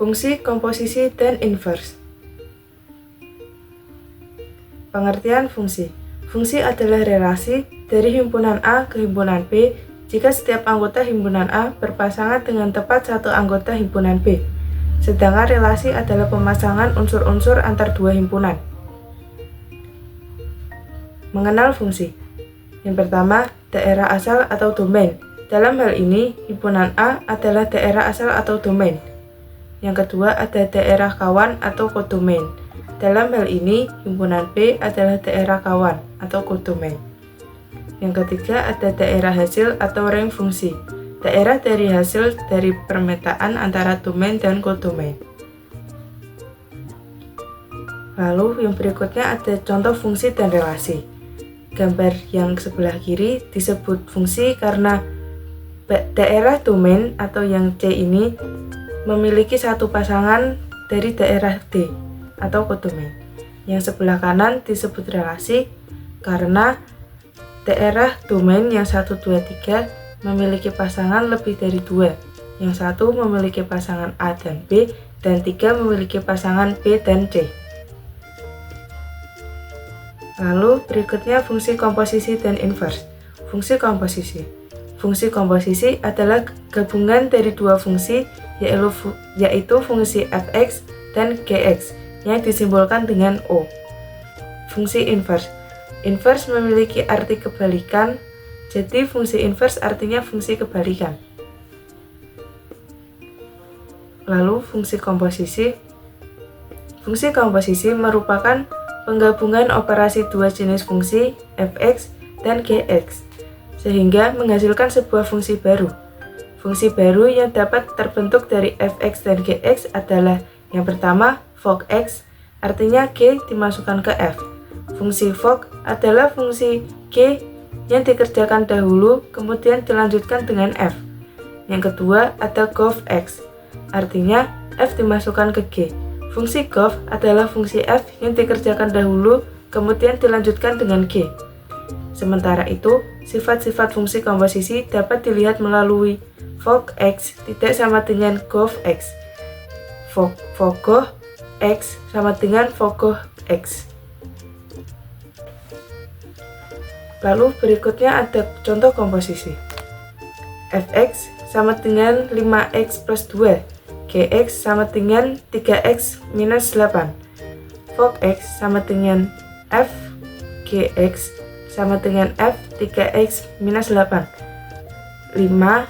Fungsi komposisi dan invers. Pengertian fungsi. Fungsi adalah relasi dari himpunan A ke himpunan B jika setiap anggota himpunan A berpasangan dengan tepat satu anggota himpunan B. Sedangkan relasi adalah pemasangan unsur-unsur antar dua himpunan. Mengenal fungsi. Yang pertama, daerah asal atau domain. Dalam hal ini, himpunan A adalah daerah asal atau domain. Yang kedua, ada daerah kawan atau kodomain. Dalam hal ini, himpunan B adalah daerah kawan atau kodomain. Yang ketiga, ada daerah hasil atau range fungsi. Daerah dari hasil dari permetaan antara domain dan kodomain. Lalu yang berikutnya ada contoh fungsi dan relasi. Gambar yang sebelah kiri disebut fungsi karena daerah domain atau yang C ini memiliki satu pasangan dari daerah D atau kodomain. Yang sebelah kanan disebut relasi karena daerah domain yang 1, 2, 3 memiliki pasangan lebih dari 2. Yang satu memiliki pasangan A dan B, dan 3 memiliki pasangan B dan C. Lalu berikutnya fungsi komposisi dan invers. Fungsi komposisi. Fungsi komposisi adalah gabungan dari dua fungsi, yaitu fungsi fx dan gx yang disimbolkan dengan O. Fungsi invers. Invers memiliki arti kebalikan, jadi fungsi invers artinya fungsi kebalikan. Lalu fungsi komposisi. Fungsi komposisi merupakan penggabungan operasi dua jenis fungsi fx dan gx, sehingga menghasilkan sebuah fungsi baru. Fungsi baru yang dapat terbentuk dari fx dan gx adalah yang pertama, fog x, artinya g dimasukkan ke f. Fungsi fog adalah fungsi g yang dikerjakan dahulu kemudian dilanjutkan dengan f. Yang kedua ada gov x, artinya f dimasukkan ke g. Fungsi gov adalah fungsi f yang dikerjakan dahulu kemudian dilanjutkan dengan g. Sementara itu, sifat-sifat fungsi komposisi dapat dilihat melalui fog x tidak sama dengan gov x. Fogoh x sama dengan fogoh x. Lalu berikutnya ada contoh komposisi. Fx sama dengan 5x plus 2. Gx sama dengan 3x minus 8. Fog x sama dengan f. Gx sama dengan f 3x minus 8. 5,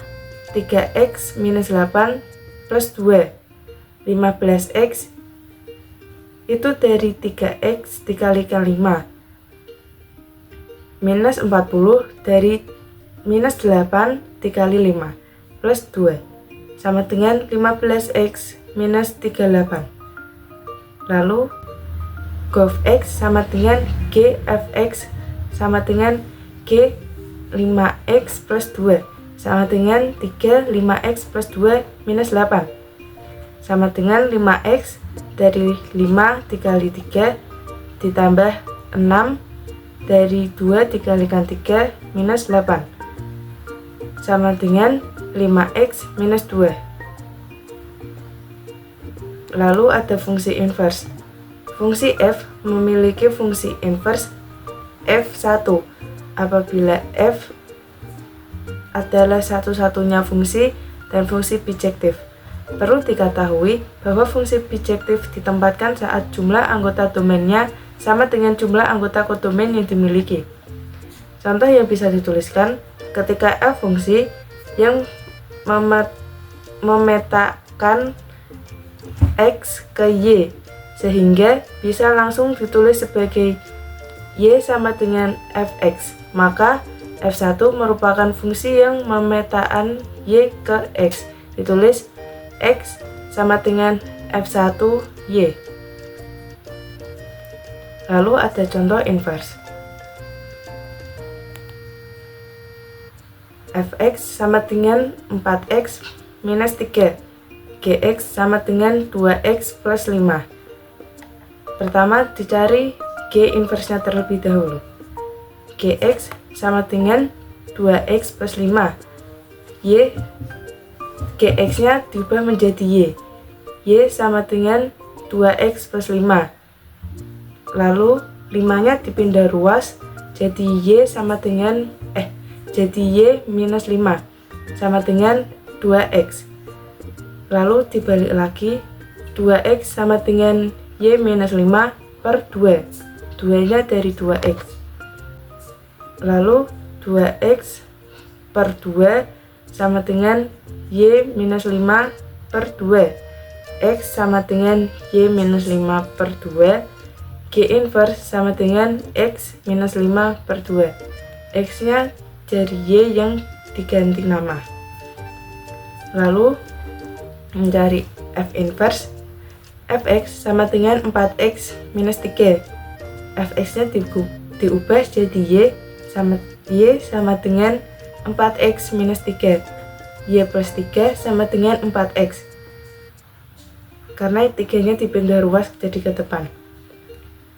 3x minus 8 plus 2. 15x itu dari 3x dikalikan 5. Minus 40 dari minus 8 dikali 5 plus 2 sama dengan 15x minus 38. Lalu gov x sama dengan gfx sama dengan g 5x plus 2 sama dengan 3 5x plus 2 minus 8 sama dengan 5x dari 5 dikali 3 ditambah 6 dari 2 dikalikan 3 minus 8 sama dengan 5x minus 2. Lalu ada fungsi invers. Fungsi f memiliki fungsi invers f1 apabila f adalah satu-satunya fungsi dan fungsi bijektif. Perlu diketahui bahwa fungsi bijektif ditempatkan saat jumlah anggota domainnya sama dengan jumlah anggota kodomain yang dimiliki. Contoh yang bisa dituliskan ketika f fungsi yang memetakan x ke y, sehingga bisa langsung ditulis sebagai y sama dengan fx, maka f1 merupakan fungsi yang memetaan y ke x, ditulis x sama dengan f1 y. Lalu ada contoh invers. Fx sama dengan 4x minus 3. Gx sama dengan 2x plus 5. Pertama dicari g inversnya terlebih dahulu. Gx sama dengan 2x plus 5. Gx nya diubah menjadi y. Y sama dengan 2X plus 5. Lalu 5-nya dipindah ruas, jadi Y minus 5 sama dengan 2X. Lalu dibalik lagi, 2X sama dengan Y minus 5 per 2. 2-nya dari 2X. Lalu 2X per 2 sama dengan Y minus 5 per 2. X sama dengan Y minus 5 per 2. G inverse sama dengan X minus 5 per 2. X-nya dari Y yang diganti nama. Lalu mencari F inverse. Fx sama dengan 4X minus 3. Fx-nya diubah jadi Y sama dengan 4X minus 3. Y plus 3 sama dengan 4X. Karena 3-nya dipindah ruas jadi ke depan.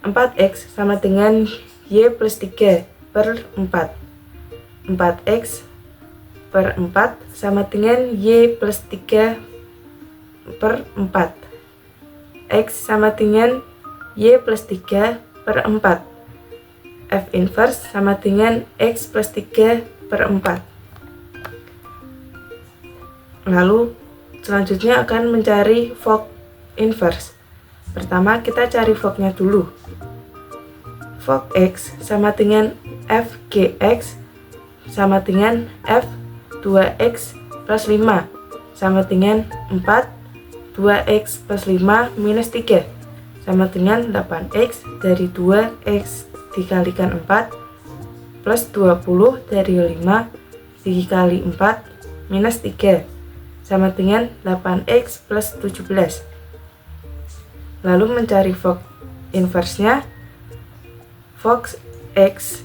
4X sama dengan Y plus 3 per 4. 4X per 4 sama dengan Y plus 3 per 4. X sama dengan Y plus 3 per 4. F inverse sama dengan X plus 3 per 4. Lalu selanjutnya akan mencari Fock inverse. Pertama kita cari Fock-nya dulu. Fock X sama dengan Fgx sama dengan F 2X plus 5 sama dengan 4. 2X plus 5 minus 3 sama dengan 8X dari 2X dikalikan 4 plus 20 dari 5 dikali 4 minus 3 sama dengan 8X plus 17. Lalu mencari Fock inverse-nya. Fock X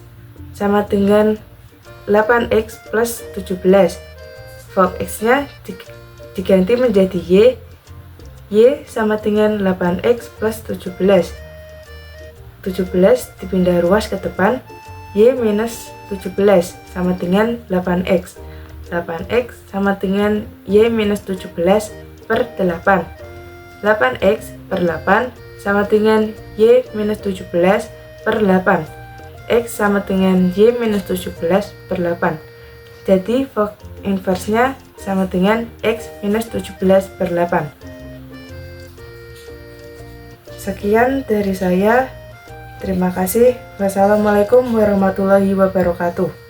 sama dengan 8X plus 17. Fock X-nya diganti menjadi Y. Y sama dengan 8X plus 17. 17 dipindah ruas ke depan. Y minus 17 sama dengan 8X. 8X sama dengan Y minus 17 per 8. 8X per 8 sama dengan Y minus 17 per 8. X sama dengan Y minus 17 per 8. Jadi Fock inverse-nya sama dengan X minus 17 per 8. Sekian dari saya. Terima kasih. Wassalamualaikum warahmatullahi wabarakatuh.